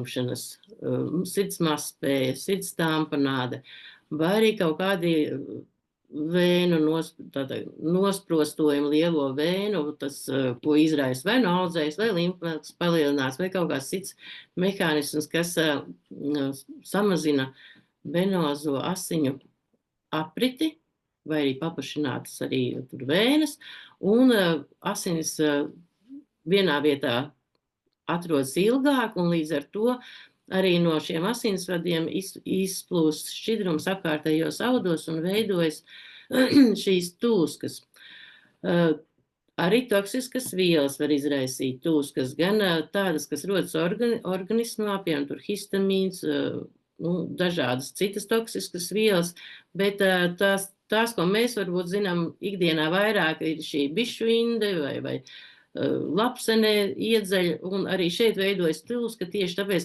apņemšanas, sirds mazspēja, sirds tamponāde, vai arī kaut kādi vēnu nosprostojumi, lielo vēnu, tas, ko izraisa vai nu audzējs, vai limfnods palielināts, vai kaut kāds cits mehānisms, kas samazina venozo asiņu apriti, vai arī paplašinātas arī tur vēnes, un asinis vienā vietā atrodas ilgāk, un līdz ar to arī no šiem asinsvadiem izplūst šķidrums apkārtējos audos un veidojas šīs tūskas. Arī toksiskas vielas var izraisīt tūskas, gan tādas, kas rodas organismā, piemēram, tur histamīns, dažādas citas toksiskas vielas, bet tās, ko mēs varbūt zinām ikdienā vairāk, ir šī bišu inde vai lapsenē iedzeļa, un arī šeit veidojas tūska tieši tāpēc, ka